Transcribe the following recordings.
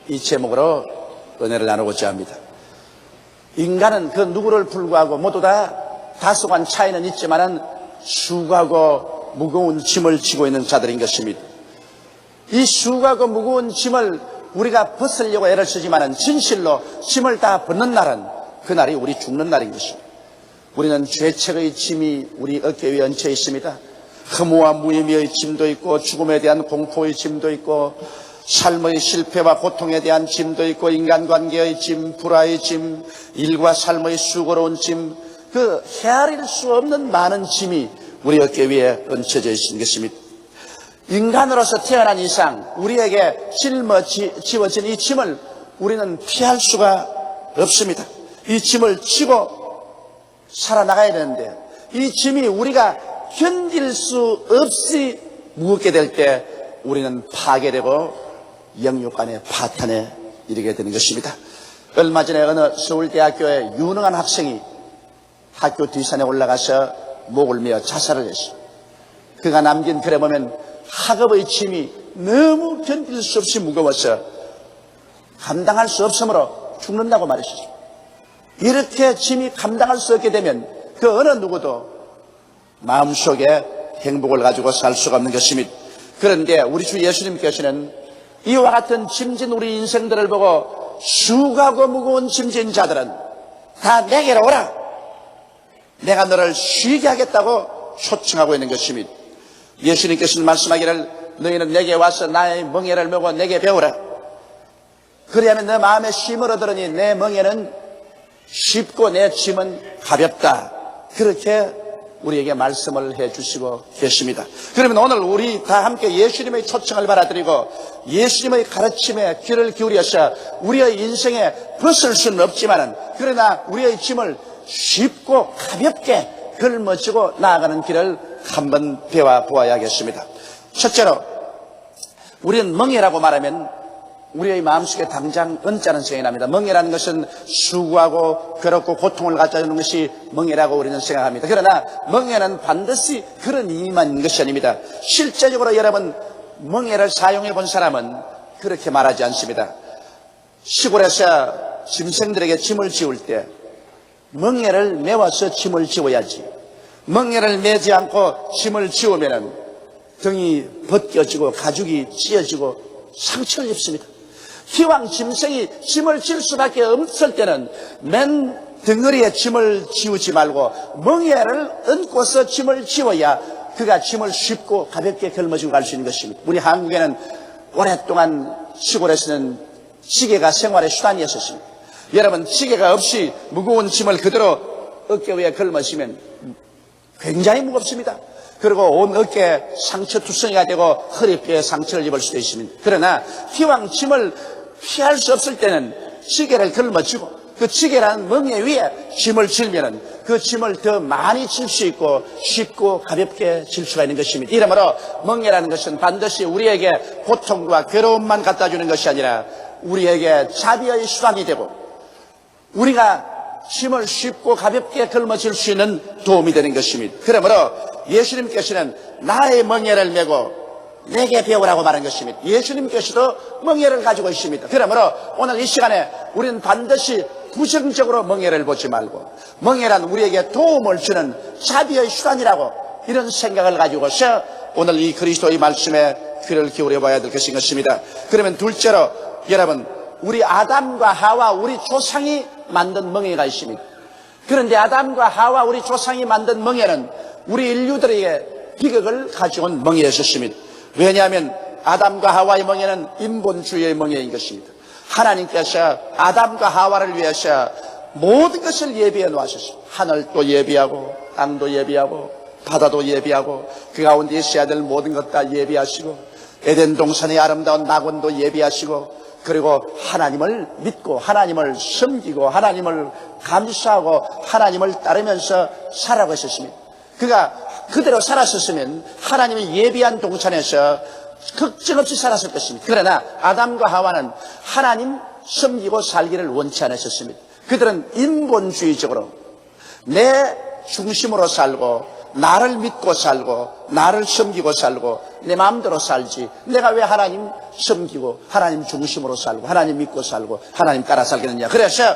이 제목으로 은혜를 나누고자 합니다. 인간은 그 누구를 불구하고 모두 다 다소간 차이는 있지만은 수고하고 무거운 짐을 지고 있는 자들인 것입니다. 이 수고하고 무거운 짐을 우리가 벗으려고 애를 쓰지만은 진실로 짐을 다 벗는 날은 그날이 우리 죽는 날인 것입니다. 우리는 죄책의 짐이 우리 어깨 위에 얹혀 있습니다. 허무와 무의미의 짐도 있고 죽음에 대한 공포의 짐도 있고 삶의 실패와 고통에 대한 짐도 있고 인간관계의 짐, 불화의 짐, 일과 삶의 수고로운 짐, 그 헤아릴 수 없는 많은 짐이 우리 어깨 위에 얹혀져 있는 것입니다. 인간으로서 태어난 이상 우리에게 짊어지워진 이 짐을 우리는 피할 수가 없습니다. 이 짐을 지고 살아나가야 되는데 이 짐이 우리가 견딜 수 없이 무겁게 될 때 우리는 파괴되고 영육간의 파탄에 이르게 되는 것입니다. 얼마 전에 어느 서울대학교의 유능한 학생이 학교 뒷산에 올라가서 목을 메어 자살을 했어요. 그가 남긴 글에 보면 학업의 짐이 너무 견딜 수 없이 무거워서 감당할 수 없으므로 죽는다고 말했어요. 이렇게 짐이 감당할 수 없게 되면 그 어느 누구도 마음속에 행복을 가지고 살 수가 없는 것입니다. 그런데 우리 주 예수님께서는 이와 같은 짐진 우리 인생들을 보고 수고하고 무거운 짐진 자들은 다 내게로 오라, 내가 너를 쉬게 하겠다고 초청하고 있는 것입니다. 예수님께서는 말씀하기를 너희는 내게 와서 나의 멍에를 메고 내게 배우라. 그리하면 너 마음에 쉼을 얻으리니 내 멍에는 쉽고 내 짐은 가볍다. 그렇게 우리에게 말씀을 해주시고 계십니다. 그러면 오늘 우리 다 함께 예수님의 초청을 받아들이고 예수님의 가르침에 귀를 기울여서 우리의 인생에 벗을 수는 없지만은 그러나 우리의 짐을 쉽고 가볍게 걸머쥐고 나아가는 길을 한번 배워 보아야겠습니다. 첫째로 우리는 멍에라고 말하면 우리의 마음속에 당장 은자는 생각이 납니다. 멍에라는 것은 수고하고 괴롭고 고통을 갖다 주는 것이 멍에라고 우리는 생각합니다. 그러나 멍에는 반드시 그런 의미만 있는 것이 아닙니다. 실제적으로 여러분 멍에를 사용해 본 사람은 그렇게 말하지 않습니다. 시골에서 짐승들에게 짐을 지울 때 멍에를 메워서 짐을 지워야지, 멍에를 메지 않고 짐을 지우면은 등이 벗겨지고 가죽이 찢어지고 상처를 입습니다. 기왕 짐승이 짐을 질 수밖에 없을 때는 맨 덩어리에 짐을 지우지 말고 멍에를 얹고서 짐을 지워야 그가 짐을 쉽고 가볍게 걸머지고 갈 수 있는 것입니다. 우리 한국에는 오랫동안 시골에서는 지게가 생활의 수단이었습니다. 여러분, 지게가 없이 무거운 짐을 그대로 어깨 위에 걸머시면 굉장히 무겁습니다. 그리고 온 어깨에 상처투성이가 되고 허리뼈에 상처를 입을 수도 있습니다. 그러나 기왕 짐을 피할 수 없을 때는 지게를 걸머쥐고 그 지게라는 멍에 위에 짐을 질면은 그 짐을 더 많이 질 수 있고 쉽고 가볍게 질 수가 있는 것입니다. 이러므로 멍에라는 것은 반드시 우리에게 고통과 괴로움만 갖다 주는 것이 아니라 우리에게 자비의 수단이 되고 우리가 짐을 쉽고 가볍게 걸머질 수 있는 도움이 되는 것입니다. 그러므로 예수님께서는 나의 멍에를 메고 내게 배우라고 말한 것입니다. 예수님께서도 멍에를 가지고 있습니다. 그러므로 오늘 이 시간에 우리는 반드시 부정적으로 멍에를 보지 말고 멍에란 우리에게 도움을 주는 자비의 수단이라고 이런 생각을 가지고서 오늘 이 그리스도의 말씀에 귀를 기울여 봐야 될 것인 것입니다. 그러면 둘째로 여러분, 우리 아담과 하와 우리 조상이 만든 멍에가 있습니다. 그런데 아담과 하와 우리 조상이 만든 멍에는 우리 인류들에게 비극을 가져온 멍에였습니다. 왜냐하면 아담과 하와의 멍에는 인본주의의 멍에인 것입니다. 하나님께서 아담과 하와를 위해서 모든 것을 예비해 놓으셨습니다. 하늘도 예비하고 땅도 예비하고 바다도 예비하고 그 가운데 있어야 될 모든 것 다 예비하시고 에덴 동산의 아름다운 낙원도 예비하시고 그리고 하나님을 믿고 하나님을 섬기고 하나님을 감사하고 하나님을 따르면서 살아가셨습니다. 그가 그대로 살았었으면 하나님이 예비한 동산에서 걱정 없이 살았을 것입니다. 그러나 아담과 하와는 하나님 섬기고 살기를 원치 않으셨습니다. 그들은 인본주의적으로 내 중심으로 살고 나를 믿고 살고 나를 섬기고 살고 내 마음대로 살지, 내가 왜 하나님 섬기고 하나님 중심으로 살고 하나님 믿고 살고 하나님 따라 살겠느냐. 그래서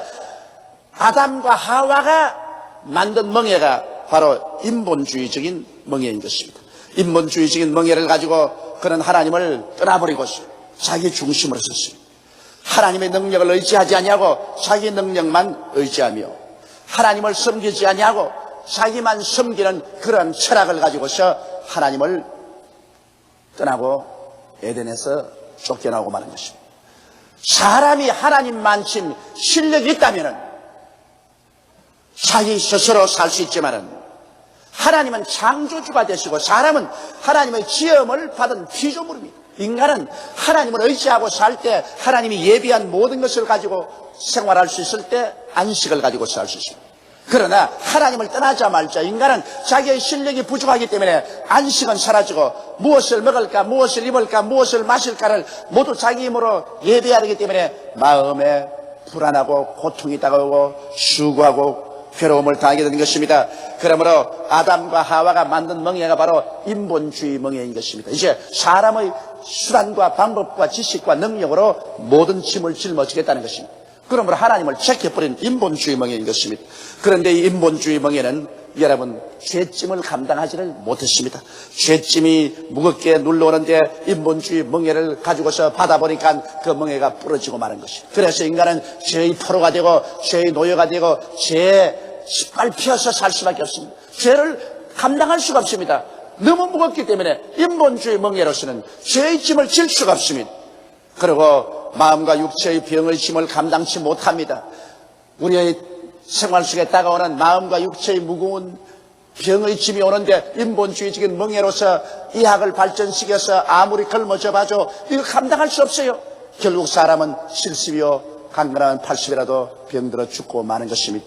아담과 하와가 만든 멍에가 바로 인본주의적인 멍에인 것입니다. 인본주의적인 멍에를 가지고 그는 하나님을 떠나버리고서 자기 중심으로 섰습니다. 하나님의 능력을 의지하지 아니하고 자기 능력만 의지하며 하나님을 섬기지 아니하고 자기만 섬기는 그런 철학을 가지고서 하나님을 떠나고 에덴에서 쫓겨나고 마는 것입니다. 사람이 하나님만큼 실력이 있다면 자기 스스로 살 수 있지만은 하나님은 창조주가 되시고 사람은 하나님의 지음을 받은 피조물입니다. 인간은 하나님을 의지하고 살 때 하나님이 예비한 모든 것을 가지고 생활할 수 있을 때 안식을 가지고 살 수 있습니다. 그러나 하나님을 떠나자 말자 인간은 자기의 실력이 부족하기 때문에 안식은 사라지고 무엇을 먹을까, 무엇을 입을까, 무엇을 마실까를 모두 자기 힘으로 예배해야 되기 때문에 마음에 불안하고 고통이 다가오고 수고하고 괴로움을 당하게 되는 것입니다. 그러므로 아담과 하와가 만든 멍에가 바로 인본주의 멍에인 것입니다. 이제 사람의 수단과 방법과 지식과 능력으로 모든 짐을 짊어지겠다는 것입니다. 그러므로 하나님을 제껴버린 인본주의 멍에인 것입니다. 그런데 이 인본주의 멍에는 여러분 죄짐을 감당하지를 못했습니다. 죄짐이 무겁게 눌러오는데 인본주의 멍에를 가지고서 받아보니까 그 멍에가 부러지고 마는 것입니다. 그래서 인간은 죄의 포로가 되고 죄의 노예가 되고 죄에 밟혀서 살 수밖에 없습니다. 죄를 감당할 수가 없습니다. 너무 무겁기 때문에 인본주의 멍에로서는 죄의 짐을 질 수가 없습니다. 그리고 마음과 육체의 병의 짐을 감당치 못합니다. 우리의 생활 속에 다가오는 마음과 육체의 무거운 병의 짐이 오는데 인본주의적인 멍에로서 의학을 발전시켜서 아무리 걸머져 봐도 이거 감당할 수 없어요. 결국 사람은 70이요 강건하면 80이라도 병들어 죽고 마는 것입니다.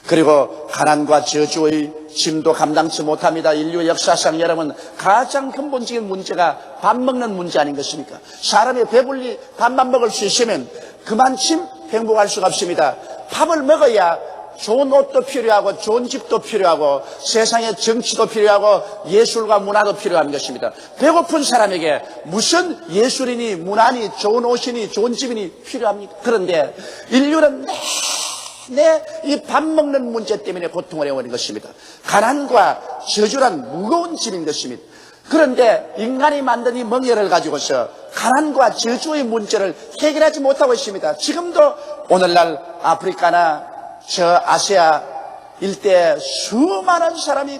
그리고 가난과 저주의 짐도 감당치 못합니다. 인류 역사상 여러분 가장 근본적인 문제가 밥 먹는 문제 아닌 것입니까? 사람이 배불리 밥만 먹을 수 있으면 그만큼 행복할 수가 없습니다. 밥을 먹어야 좋은 옷도 필요하고 좋은 집도 필요하고 세상의 정치도 필요하고 예술과 문화도 필요한 것입니다. 배고픈 사람에게 무슨 예술이니 문화니 좋은 옷이니 좋은 집이니 필요합니까? 그런데 인류는 이 밥 먹는 문제 때문에 고통을 해오는 것입니다. 가난과 저주란 무거운 짐인 것입니다. 그런데 인간이 만든 이 멍에를 가지고서 가난과 저주의 문제를 해결하지 못하고 있습니다. 지금도 오늘날 아프리카나 저 아시아 일대에 수많은 사람이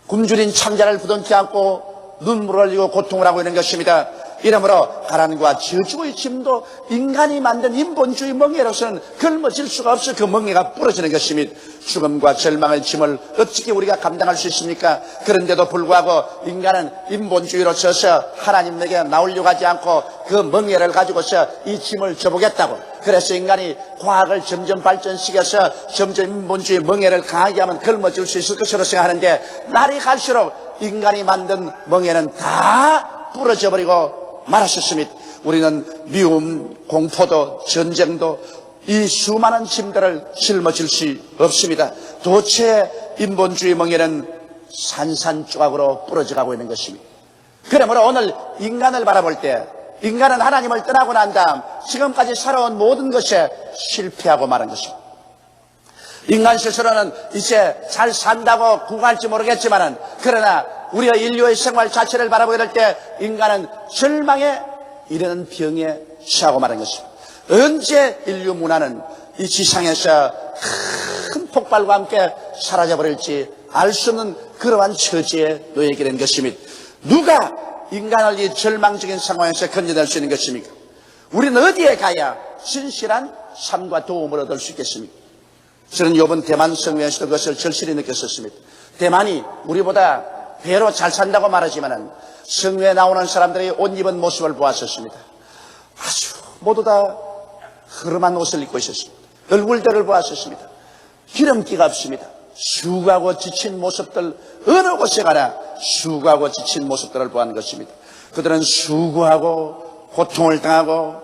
굶주린 창자를 부둥켜 안고 눈물을 흘리고 고통을 하고 있는 것입니다. 이러므로 가난과 저주의 짐도 인간이 만든 인본주의 멍에로서는 걸머질 수가 없어 그 멍에가 부러지는 것입니다. 죽음과 절망의 짐을 어떻게 우리가 감당할 수 있습니까? 그런데도 불구하고 인간은 인본주의로 서서 하나님에게 나오려고 하지 않고 그 멍에를 가지고서 이 짐을 져보겠다고, 그래서 인간이 과학을 점점 발전시켜서 점점 인본주의 멍에를 강하게 하면 걸머질 수 있을 것으로 생각하는데 날이 갈수록 인간이 만든 멍에는 다 부러져 버리고 말하셨습니다. 우리는 미움, 공포도 전쟁도 이 수많은 짐들을 짊어질 수 없습니다. 도체 인본주의 멍에는 산산조각으로 부러져가고 있는 것입니다. 그러므로 오늘 인간을 바라볼 때 인간은 하나님을 떠나고 난 다음 지금까지 살아온 모든 것에 실패하고 마는 것입니다. 인간 스스로는 이제 잘 산다고 구가할지 모르겠지만은 그러나 우리가 인류의 생활 자체를 바라보게 될 때 인간은 절망에 이르는 병에 취하고 마는 것입니다. 언제 인류 문화는 이 지상에서 큰 폭발과 함께 사라져버릴지 알 수 없는 그러한 처지에 놓이게 된 것입니다. 누가 인간을 이 절망적인 상황에서 건져낼 수 있는 것입니까? 우리는 어디에 가야 진실한 삶과 도움을 얻을 수 있겠습니까? 저는 이번 대만 성회에서도 그것을 절실히 느꼈었습니다. 대만이 우리보다 배로 잘 산다고 말하지만 성회에 나오는 사람들이 옷 입은 모습을 보았었습니다. 아주 모두 다 흐름한 옷을 입고 있었습니다. 얼굴들을 보았었습니다. 기름기가 없습니다. 수고하고 지친 모습들, 어느 곳에 가나 수고하고 지친 모습들을 보았는 것입니다. 그들은 수고하고 고통을 당하고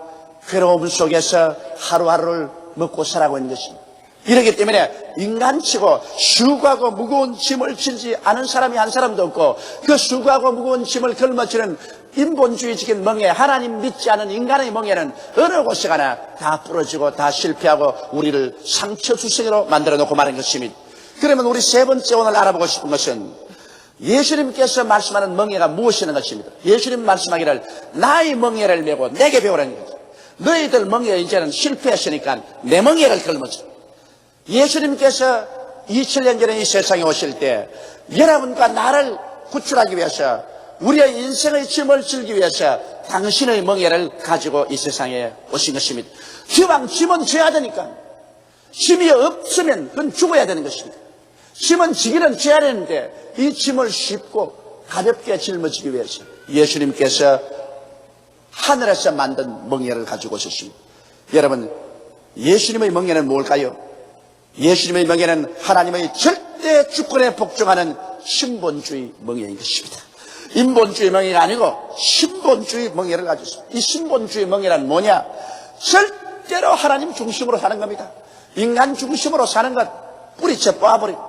괴로움 속에서 하루하루를 먹고 살아가고 있는 것입니다. 이렇기 때문에 인간치고 수고하고 무거운 짐을 질지 않은 사람이 한 사람도 없고, 그 수고하고 무거운 짐을 걸머지는 인본주의적인 멍에, 하나님 믿지 않은 인간의 멍에는 어느 곳에 가나 다 부러지고 다 실패하고 우리를 상처주성으로 만들어 놓고 마는 것입니다. 그러면 우리 세 번째 오늘 알아보고 싶은 것은 예수님께서 말씀하는 멍에가 무엇이라는 것입니다. 예수님 말씀하기를 나의 멍에를 메고 내게 배우라는 거죠. 너희들 멍에 이제는 실패했으니까 내 멍에를 걸머져. 예수님께서 2000년 전에 이 세상에 오실 때 여러분과 나를 구출하기 위해서, 우리의 인생의 짐을 질기 위해서 당신의 멍에를 가지고 이 세상에 오신 것입니다. 기왕 짐은 져야 되니까, 짐이 없으면 그건 죽어야 되는 것입니다. 짐은 지기는 져야 되는데 이 짐을 쉽고 가볍게 짊어지기 위해서 예수님께서 하늘에서 만든 멍에를 가지고 오셨습니다. 여러분, 예수님의 멍에는 뭘까요? 예수님의 멍에는 하나님의 절대 주권에 복종하는 신본주의 멍에인 것입니다. 인본주의 멍에가 아니고 신본주의 멍에를 가지고 있습니다. 이 신본주의 멍에란 뭐냐? 절대로 하나님 중심으로 사는 겁니다. 인간 중심으로 사는 것 뿌리쳐 빻아버리고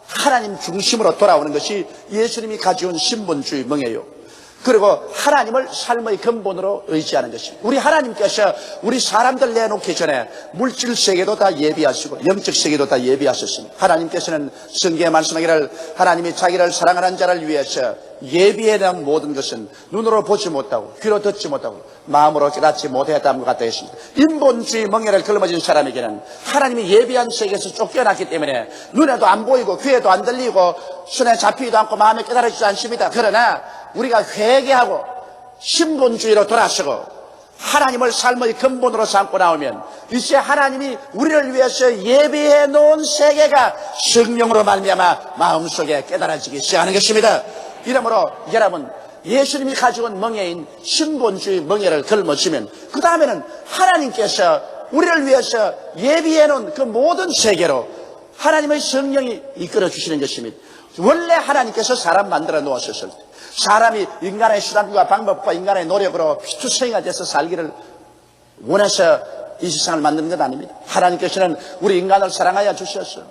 하나님 중심으로 돌아오는 것이 예수님이 가져온 신본주의 멍에요. 그리고 하나님을 삶의 근본으로 의지하는 것입니다. 우리 하나님께서 우리 사람들 내놓기 전에 물질 세계도 다 예비하시고 영적 세계도 다 예비하셨습니다. 하나님께서는 성경에 말씀하기를 하나님이 자기를 사랑하는 자를 위해서 예비해놓은 모든 것은 눈으로 보지 못하고 귀로 듣지 못하고 마음으로 깨닫지 못했다는 것 같다 했습니다. 인본주의 멍에를 걸머진 사람에게는 하나님이 예비한 세계에서 쫓겨났기 때문에 눈에도 안 보이고 귀에도 안 들리고 손에 잡히지도 않고 마음에 깨달아지지 않습니다. 그러나 우리가 회개하고 신본주의로 돌아서고 하나님을 삶의 근본으로 삼고 나오면 이제 하나님이 우리를 위해서 예비해 놓은 세계가 성령으로 말미암아 마음속에 깨달아지기 시작하는 것입니다. 이러므로 여러분, 예수님이 가져온 멍에인 신본주의 멍에를 걸머지면 그 다음에는 하나님께서 우리를 위해서 예비해 놓은 그 모든 세계로 하나님의 성령이 이끌어 주시는 것입니다. 원래 하나님께서 사람 만들어 놓으셨을 때 사람이 인간의 수단과 방법과 인간의 노력으로 피투성이가 돼서 살기를 원해서 이 세상을 만드는 건 아닙니다. 하나님께서는 우리 인간을 사랑하여 주셨어요.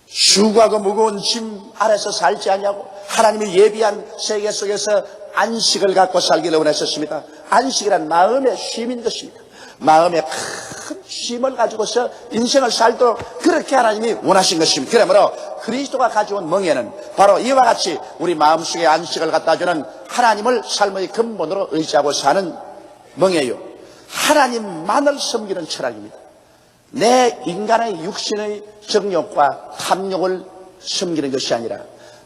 수고하고 무거운 짐 아래서 살지 않냐고 하나님이 예비한 세계 속에서 안식을 갖고 살기를 원하셨습니다. 안식이란 마음의 쉼인 것입니다. 마음의 큰 쉼을 가지고서 인생을 살도록 그렇게 하나님이 원하신 것입니다. 그러므로 그리스도가 가져온 멍에는 바로 이와 같이 우리 마음속에 안식을 갖다 주는 하나님을 삶의 근본으로 의지하고 사는 멍에요. 하나님만을 섬기는 철학입니다. 내 인간의 육신의 정욕과 탐욕을 섬기는 것이 아니라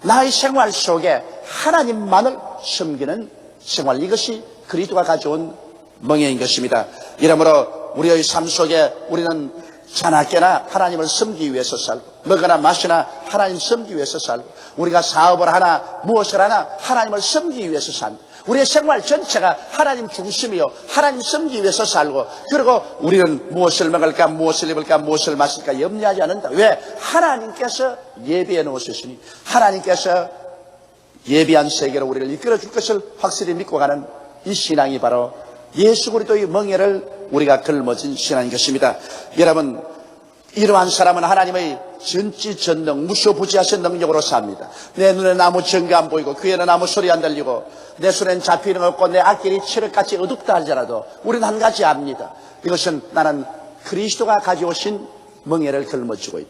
나의 생활 속에 하나님만을 섬기는 생활, 이것이 그리스도가 가져온 멍에인 것입니다. 이러므로 우리의 삶 속에 우리는 자나깨나 하나님을 섬기기 위해서 살고 먹거나 마시나 하나님 섬기기 위해서 살고 우리가 사업을 하나 무엇을 하나 하나님을 섬기기 위해서 삽니다. 우리의 생활 전체가 하나님 중심이요 하나님 섬기기 위해서 살고, 그리고 우리는 무엇을 먹을까 무엇을 입을까 무엇을 마실까 염려하지 않는다. 왜? 하나님께서 예비해 놓으셨으니 하나님께서 예비한 세계로 우리를 이끌어 줄 것을 확실히 믿고 가는 이 신앙이 바로 예수 그리스도의 멍에를 우리가 걸머진 신앙인 것입니다. 여러분, 이러한 사람은 하나님의 전지전능 무소부지하신 능력으로 삽니다. 내 눈에는 아무 증거 안 보이고 귀에는 아무 소리 안 들리고 내 손엔 잡히는 것 없고 내 앞길이 칠흑같이 어둡다 할지라도 우리는 한 가지 압니다. 이것은 나는 그리스도가 가져오신 멍에를 걸머쥐고 있다.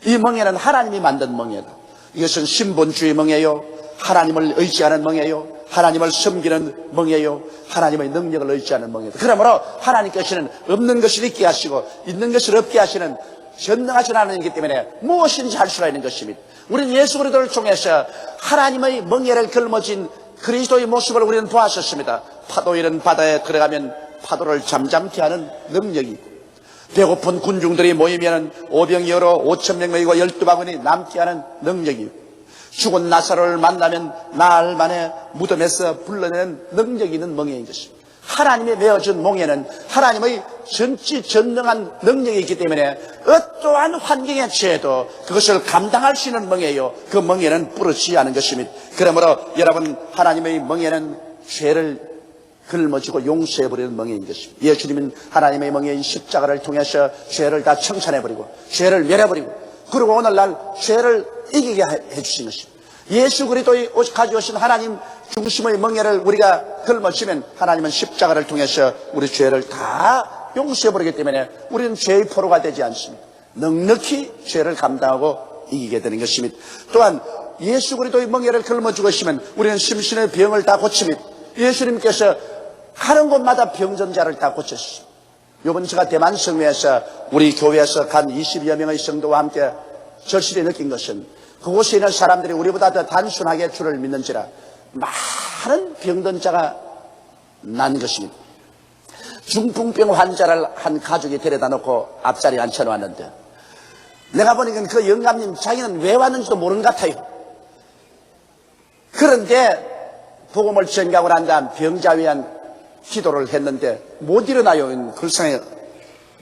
이 멍에는 하나님이 만든 멍에다. 이것은 신본주의 멍에요, 하나님을 의지하는 멍에요, 하나님을 섬기는 멍에요, 하나님의 능력을 의지하는 멍에다. 그러므로 하나님께서는 없는 것을 있게 하시고 있는 것을 없게 하시는 전능하신 하나님이기 때문에 무엇인지 할 수가 있는 것입니다. 우리는 예수 그리스도를 통해서 하나님의 멍에를 걸머진 그리스도의 모습을 우리는 보았었습니다. 파도 이런 바다에 들어가면 파도를 잠잠케 하는 능력이 있고, 배고픈 군중들이 모이면 오병이어로 5,000명 모이고 12바구니 남게 하는 능력이 있고, 죽은 나사로를 만나면 나흘 만에 무덤에서 불러내는 능력이 있는 멍에인 것입니다. 하나님의 메어준 멍에는 하나님의 전지전능한 능력이 있기 때문에 어떠한 환경에 처해도 그것을 감당할 수 있는 멍에요, 그 멍에는 부러지지 않은 것입니다. 그러므로 여러분, 하나님의 멍에는 죄를 짊어지고 용서해버리는 멍에인 것입니다. 예수님은 하나님의 멍에인 십자가를 통해서 죄를 다 청산해버리고 죄를 멸해버리고 그리고 오늘날 죄를 이기게 해주신 것입니다. 예수 그리스도의 가져오신 하나님 중심의 멍에를 우리가 짊어지면 하나님은 십자가를 통해서 우리 죄를 다 용서해버리기 때문에 우리는 죄의 포로가 되지 않습니다. 넉넉히 죄를 감당하고 이기게 되는 것입니다. 또한 예수 그리스도의 멍에를 짊어지고 있으면 우리는 심신의 병을 다 고칩니다. 예수님께서 가는 곳마다 병전자를 다 고쳤습니다. 이번 제가 대만 성회에서 우리 교회에서 간 20여 명의 성도와 함께 절실히 느낀 것은 그곳에 있는 사람들이 우리보다 더 단순하게 주를 믿는지라 많은 병든 자가 난 것입니다. 중풍병 환자를 한 가족이 데려다 놓고 앞자리에 앉혀놓았는데 내가 보니까 그 영감님 자기는 왜 왔는지도 모르는 것 같아요. 그런데 복음을 전가하고 난 다음 병자 위한 기도를 했는데 못 일어나요. 불쌍해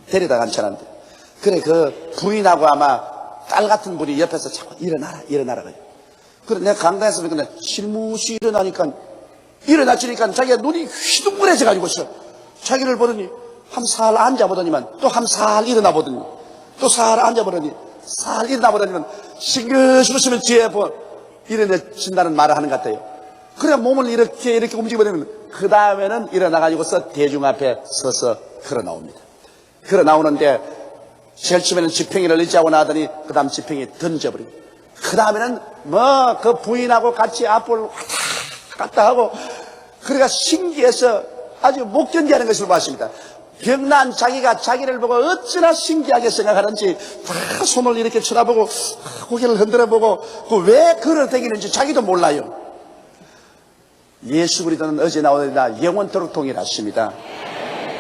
데려다 앉혀놨는데 그래 그 부인하고 아마 딸 같은 분이 옆에서 자꾸 일어나라 그래요. 그래 내가 강단에서 보니까 실무시 일어나지니까 자기가 눈이 휘둥그레져가지고 있어. 자기를 보더니 한 살 앉아보더니만 또 한 살 일어나 보더니 또 살 앉아보더니 살 일어나 보더니만 싱긋싱긋 뒤에 일어나진다는 말을 하는 것 같아요. 그래 몸을 이렇게 움직이면 그 다음에는 일어나가지고서 대중 앞에 서서 걸어 나옵니다. 걸어 나오는데 제일 처음에는 지팽이를 의지하고 나더니 그 다음 지팽이 던져버리고 그 다음에는 그 부인하고 같이 앞을 왔다 갔다 하고 그러니까 신기해서 아주 못 견디하는 것을 봤습니다. 병난 자기가 자기를 보고 어찌나 신기하게 생각하는지 다 손을 이렇게 쳐다보고 고개를 흔들어보고 왜 걸어다니는지 자기도 몰라요. 예수 그리스도는 어제 나오느니라 영원토록 동일하십니다.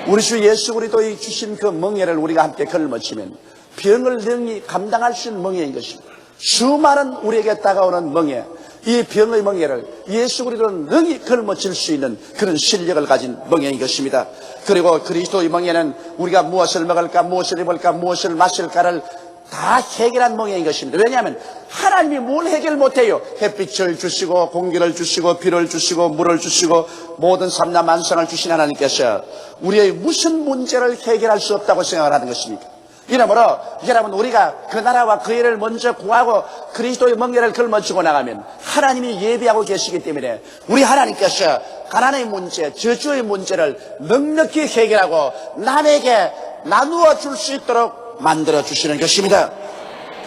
우리 주 예수 그리스도의 주신 그 멍에를 우리가 함께 걸머치면 병을 능히 감당할 수 있는 멍에인 것입니다. 수많은 우리에게 다가오는 멍에, 이 병의 멍에를 예수 그리스도는 능히 걸머칠 수 있는 그런 실력을 가진 멍에인 것입니다. 그리고 그리스도의 멍에는 우리가 무엇을 먹을까, 무엇을 입을까, 무엇을 마실까를 다 해결한 멍에인 것입니다. 왜냐하면 하나님이 뭘 해결 못해요. 햇빛을 주시고 공기를 주시고 비를 주시고 물을 주시고 모든 삼라 만상을 주신 하나님께서 우리의 무슨 문제를 해결할 수 없다고 생각을 하는 것입니까? 이러므로 여러분 우리가 그 나라와 그 일을 먼저 구하고 그리스도의 멍에를 걸머쥐고 나가면 하나님이 예비하고 계시기 때문에 우리 하나님께서 가난의 문제, 저주의 문제를 넉넉히 해결하고 남에게 나누어 줄 수 있도록 만들어 주시는 것입니다.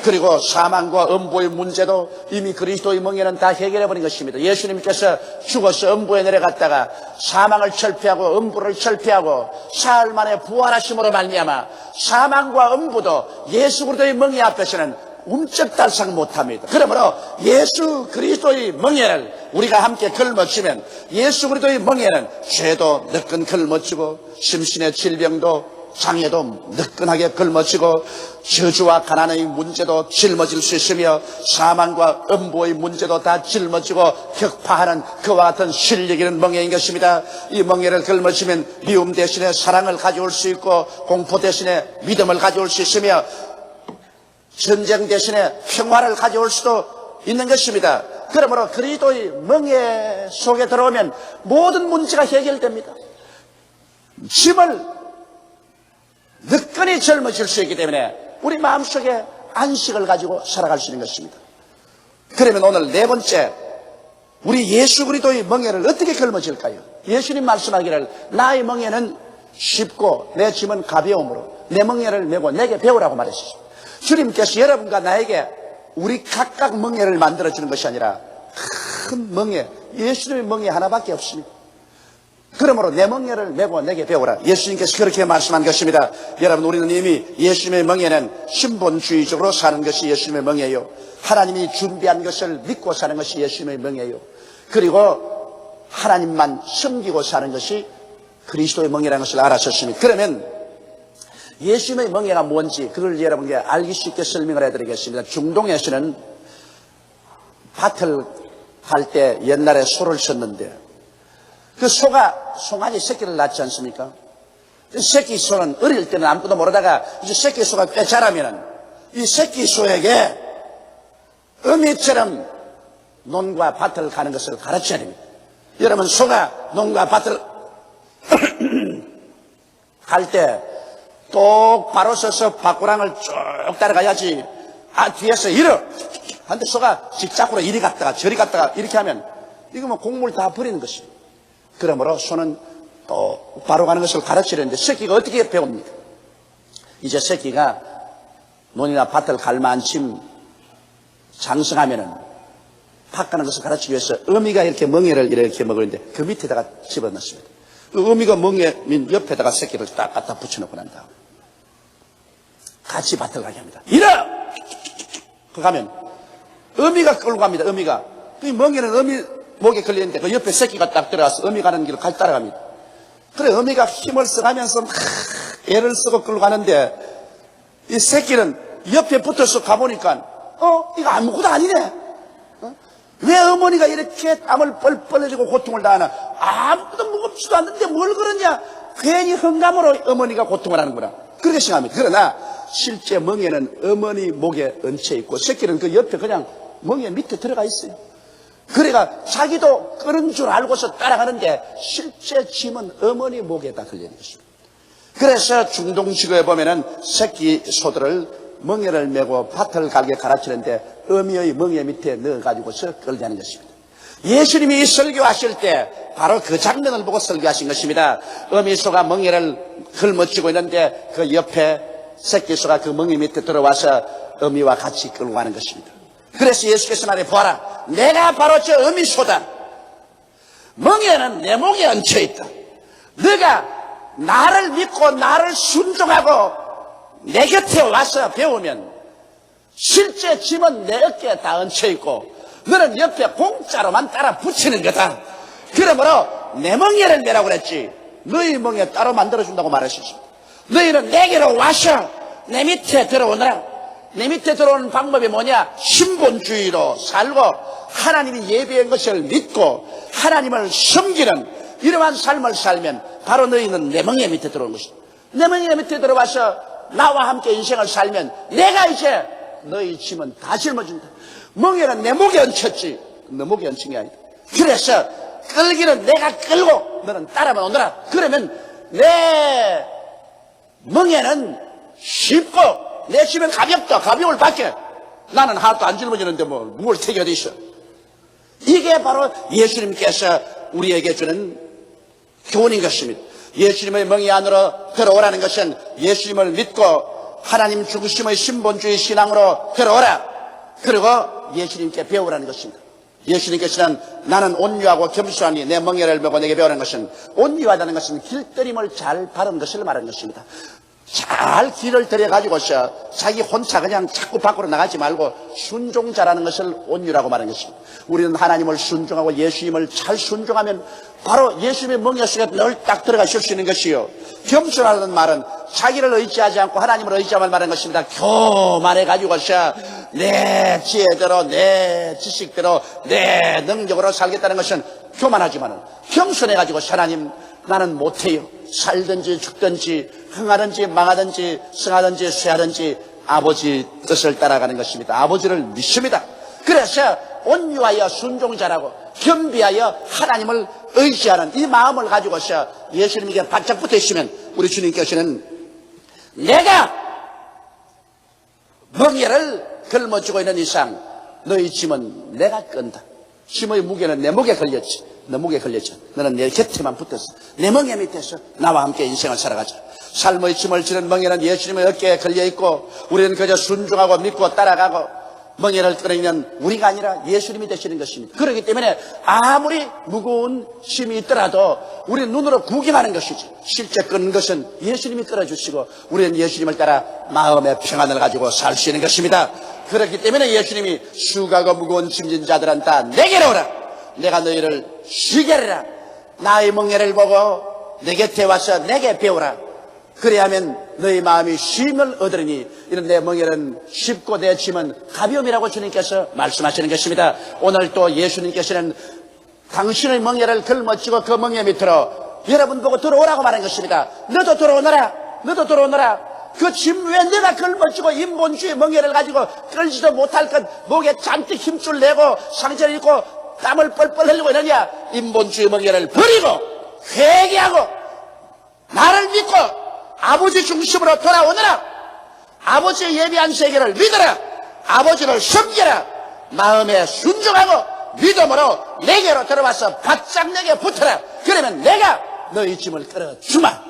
그리고 사망과 음부의 문제도 이미 그리스도의 멍에는 다 해결해버린 것입니다. 예수님께서 죽어서 음부에 내려갔다가 사망을 철폐하고 음부를 철폐하고 사흘 만에 부활하심으로 말미암아 사망과 음부도 예수 그리스도의 멍에 앞에서는 움쩍달싹 못합니다. 그러므로 예수 그리스도의 멍에를 우리가 함께 걸머쥐면 예수 그리스도의 멍에는 죄도 너끈 걸머쥐고 심신의 질병도 장애도 너끈하게 걸머쥐고 저주와 가난의 문제도 짊어질 수 있으며 사망과 음부의 문제도 다 짊어지고 격파하는 그와 같은 실력 있는 멍에인 것입니다. 이 멍에를 걸머쥐면 미움 대신에 사랑을 가져올 수 있고 공포 대신에 믿음을 가져올 수 있으며 전쟁 대신에 평화를 가져올 수도 있는 것입니다. 그러므로 그리스도의 멍에 속에 들어오면 모든 문제가 해결됩니다. 짐을 너끈히 젊어질 수 있기 때문에 우리 마음속에 안식을 가지고 살아갈 수 있는 것입니다. 그러면 오늘 네 번째, 우리 예수 그리스도의 멍에를 어떻게 걸머질까요? 예수님 말씀하기를 나의 멍에는 쉽고 내 짐은 가벼움으로 내 멍에를 메고 내게 배우라고 말했습니다. 주님께서 여러분과 나에게 우리 각각 멍에를 만들어주는 것이 아니라 큰 멍에, 예수님의 멍에 하나밖에 없습니다. 그러므로 내 멍에를 메고 내게 배우라. 예수님께서 그렇게 말씀한 것입니다. 여러분 우리는 이미 예수님의 멍에는 신본주의적으로 사는 것이 예수님의 멍에요. 하나님이 준비한 것을 믿고 사는 것이 예수님의 멍에요. 그리고 하나님만 섬기고 사는 것이 그리스도의 멍에라는 것을 알아셨습니다. 그러면 예수님의 멍에가 뭔지 그걸 여러분께 알기 쉽게 설명을 해드리겠습니다. 중동에서는 밭을 할 때 옛날에 소를 쳤는데 그 소가 송아지 새끼를 낳지 않습니까? 새끼 소는 어릴 때는 아무것도 모르다가 이제 새끼 소가 꽤 자라면은 이 새끼 소에게 어미처럼 논과 밭을 가는 것을 가르쳐야 됩니다. 여러분 소가 논과 밭을 갈 때 똑바로 서서 바꾸랑을 쭉 따라가야지. 뒤에서 이러! 한데 소가 직작으로 이리 갔다가 저리 갔다가 이렇게 하면 이거 뭐 곡물 다 버리는 것이. 그러므로 소는 똑바로 가는 것을 가르치려는데 새끼가 어떻게 배웁니까? 이제 새끼가 논이나 밭을 갈만침 장성하면은 밭 가는 것을 가르치기 위해서 어미가 이렇게 멍에를 이렇게 먹으는데 그 밑에다가 집어넣습니다. 그 어미가 멍에 옆에다가 새끼를 딱 갖다 붙여놓고 난 다음에 같이 밭을 가게 합니다. 이러! 그 가면 어미가 끌고 갑니다. 어미가. 그 멍에는 어미 목에 걸리는데 그 옆에 새끼가 딱 들어가서 어미 가는 길을 같이 따라갑니다. 그래 어미가 힘을 써가면서 막 애를 쓰고 끌고 가는데 이 새끼는 옆에 붙어서 가보니까 이거 아무것도 아니네. 왜 어머니가 이렇게 땀을 뻘뻘 흘리고 고통을 당하나? 아무것도 무겁지도 않는데 뭘 그러냐? 괜히 헝감으로 어머니가 고통을 하는구나. 그렇게 생각합니다. 그러나 실제 멍에는 어머니 목에 얹혀 있고 새끼는 그 옆에 그냥 멍에 밑에 들어가 있어요. 그래가 자기도 끓은 줄 알고서 따라가는데 실제 짐은 어머니 목에다 걸려있는 것입니다. 그래서 중동지구에 보면은 새끼 소들을 멍에를 메고 밭을 갈게 가르치는데 어미의 멍에 밑에 넣어가지고서 끌자는 것입니다. 예수님이 설교하실 때 바로 그 장면을 보고 설교하신 것입니다. 어미소가 멍에를 걸머쥐고 있는데 그 옆에 새끼소가 그 멍에 밑에 들어와서 어미와 같이 끌고 가는 것입니다. 그래서 예수께서 말해 보아라. 내가 바로 저 어미소다. 멍에는 내 목에 얹혀있다. 네가 나를 믿고 나를 순종하고 내 곁에 와서 배우면 실제 짐은 내 어깨에 다 얹혀있고 너는 옆에 공짜로만 따라 붙이는 거다. 그러므로 내 멍에를 내라고 그랬지 너희 멍에 따로 만들어준다고 말하셨습니다. 너희는 내게로 와서 내 밑에 들어오너라. 내 밑에 들어오는 방법이 뭐냐? 신본주의로 살고 하나님이 예비한 것을 믿고 하나님을 섬기는 이러한 삶을 살면 바로 너희는 내 멍에 밑에 들어오는 것이다. 내 멍에 밑에 들어와서 나와 함께 인생을 살면 내가 이제 너희 짐은 다 짊어진다. 멍에는 내 목에 얹혔지 너 목에 얹힌 게 아니다. 그래서 끌기는 내가 끌고 너는 따라만 오너라. 그러면 내 멍에는 쉽고 내 짐은 가볍다. 가벼울 밖에 나는 하나도 안 짊어지는데 뭐 무거울 택이 어디 있어. 이게 바로 예수님께서 우리에게 주는 교훈인 것입니다. 예수님의 멍에 안으로 들어오라는 것은 예수님을 믿고 하나님 중심의 신본주의 신앙으로 들어오라. 그리고 예수님께 배우라는 것입니다. 예수님께서는 나는 온유하고 겸손하니 내 멍에를 메고 내게 배우라는 것은 온유하다는 것은 길들임을 잘 바른 것을 말하는 것입니다. 잘 길을 들여가지고서 자기 혼자 그냥 자꾸 밖으로 나가지 말고 순종자라는 것을 온유라고 말하는 것입니다. 우리는 하나님을 순종하고 예수님을 잘 순종하면 바로 예수님의 멍에 속에 늘 딱 들어가실 수 있는 것이요. 겸손하다는 말은 자기를 의지하지 않고 하나님을 의지하면 말하는 것입니다. 교만해가지고서 내 지혜대로 내 지식대로 내 능력으로 살겠다는 것은 교만하지만은 겸손해가지고 하나님 나는 못해요. 살든지 죽든지 흥하든지 망하든지 승하든지 쇠하든지 아버지 뜻을 따라가는 것입니다. 아버지를 믿습니다. 그래서 온유하여 순종자라고 겸비하여 하나님을 의지하는 이 마음을 가지고서 예수님에게 바짝 붙어 있으면 우리 주님께서는 내가 멍에를 걸머쥐고 있는 이상 너희 짐은 내가 끈다. 짐의 무게는 내 목에 걸렸지. 너 목에 걸렸지. 너는 내 곁에만 붙어서 내 멍에 밑에서 나와 함께 인생을 살아가자. 삶의 짐을 지는 멍에는 예수님의 어깨에 걸려있고 우리는 그저 순종하고 믿고 따라가고 멍에를 끌어내는 우리가 아니라 예수님이 되시는 것입니다. 그렇기 때문에 아무리 무거운 짐이 있더라도 우리는 눈으로 구경하는 것이지 실제 끄는 것은 예수님이 끌어주시고 우리는 예수님을 따라 마음의 평안을 가지고 살 수 있는 것입니다. 그렇기 때문에 예수님이 수고하고 무거운 짐진 자들은 다 내게로 오라. 내가 너희를 쉬게 하리라. 나의 멍에를 보고 내 곁에 와서 내게 배우라. 그래야면 너희 마음이 쉼을 얻으리니 이런 내 멍에는 쉽고 내 짐은 가벼움이라고 주님께서 말씀하시는 것입니다. 오늘 또 예수님께서는 당신의 멍에를 걸머쥐고 그 멍에 밑으로 여러분 보고 들어오라고 말한 것입니다. 너도 들어오너라. 너도 들어오너라. 그 짐 왜 내가 걸머쥐고 인본주의 멍에를 가지고 끌지도 못할 것 목에 잔뜩 힘줄 내고 상처를 입고 땀을 뻘뻘 흘리고 이러냐. 인본주의 멍에를 버리고 회개하고 나를 믿고 아버지 중심으로 돌아오느라 아버지의 예비한 세계를 믿어라. 아버지를 섬겨라. 마음에 순종하고 믿음으로 내게로 들어와서 바짝 내게 붙어라. 그러면 내가 너희 짐을 끌어주마.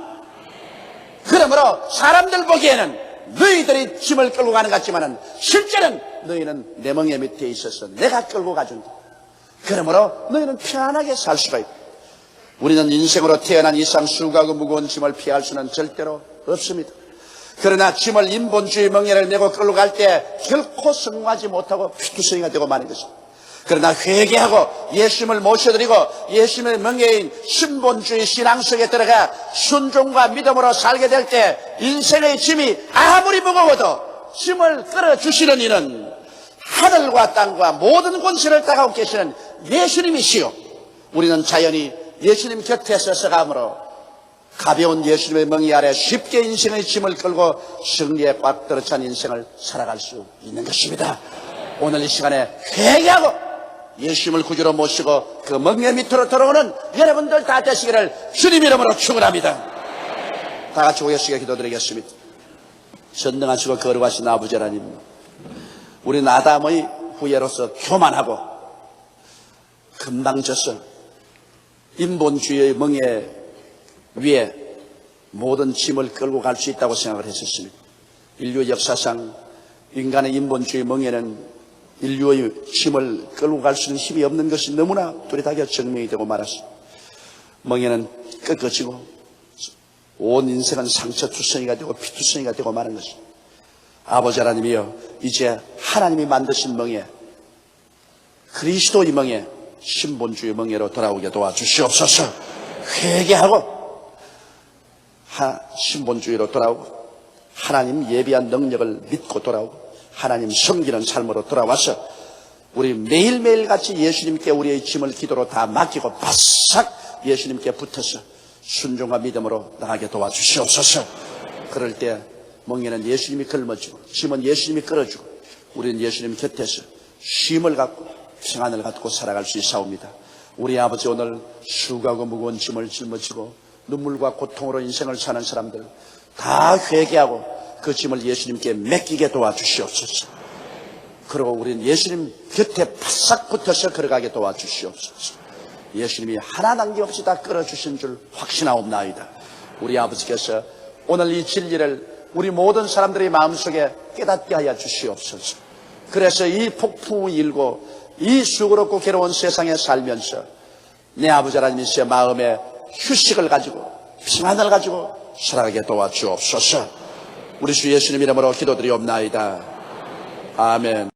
그러므로 사람들 보기에는 너희들이 짐을 끌고 가는 것 같지만은 실제는 너희는 내 멍에 밑에 있어서 내가 끌고 가준다. 그러므로 너희는 편안하게 살 수가 있다. 우리는 인생으로 태어난 이상 수고하고 무거운 짐을 피할 수는 절대로 없습니다. 그러나 짐을 인본주의 멍에를 메고 끌고 갈 때 결코 성공하지 못하고 피투성이가 되고 마는 것입니다. 그러나 회개하고 예수님을 모셔드리고 예수님의 멍에인 신본주의 신앙 속에 들어가 순종과 믿음으로 살게 될 때 인생의 짐이 아무리 무거워도 짐을 끌어주시는 이는 하늘과 땅과 모든 권세를 따가고 계시는 예수님이시요, 우리는 자연히 예수님 곁에 서서 가므로 가벼운 예수님의 멍에 아래 쉽게 인생의 짐을 끌고 승리에 꽉 들어찬 인생을 살아갈 수 있는 것입니다. 오늘 이 시간에 회개하고 예수님을 구주로 모시고 그 멍에 밑으로 들어오는 여러분들 다 되시기를 주님 이름으로 축원합니다. 다 같이 오예수께 기도드리겠습니다. 전능하시고 거룩하신 아버지 하나님, 우리는 아담의 후예로서 교만하고 금방 져서 인본주의의 멍에 위에 모든 짐을 끌고 갈 수 있다고 생각을 했었습니다. 인류 역사상 인간의 인본주의 멍에는 인류의 짐을 끌고 갈 수 있는 힘이 없는 것이 너무나 뚜렷하게 증명이 되고 말았습니다. 멍에는 꺾어지고 온 인생은 상처투성이가 되고 피투성이가 되고 마는 것입니다. 아버지 하나님이여, 이제 하나님이 만드신 멍에, 그리스도의 멍에, 신본주의 멍에로 돌아오게 도와주시옵소서. 회개하고 신본주의로 돌아오고 하나님 예비한 능력을 믿고 돌아오고 하나님 섬기는 삶으로 돌아와서 우리 매일매일 같이 예수님께 우리의 짐을 기도로 다 맡기고 바싹 예수님께 붙어서 순종과 믿음으로 나가게 도와주시옵소서. 그럴 때 멍에는 예수님이 걸머지고 짐은 예수님이 끌어주고 우리는 예수님 곁에서 쉼을 갖고 평안을 갖고 살아갈 수 있사옵니다. 우리 아버지, 오늘 수고하고 무거운 짐을 짊어지고 눈물과 고통으로 인생을 사는 사람들 다 회개하고 그 짐을 예수님께 맡기게 도와주시옵소서. 그리고 우리는 예수님 곁에 바싹 붙어서 걸어가게 도와주시옵소서. 예수님이 하나 남김없이 다 끌어주신 줄 확신하옵나이다. 우리 아버지께서 오늘 이 진리를 우리 모든 사람들의 마음속에 깨닫게 하여 주시옵소서. 그래서 이 폭풍이 일고 이 수고롭고 괴로운 세상에 살면서 내 아버지 하나님이시여 마음에 휴식을 가지고 평안을 가지고 살아가게 도와주옵소서. 우리 주 예수님 이름으로 기도드리옵나이다. 아멘.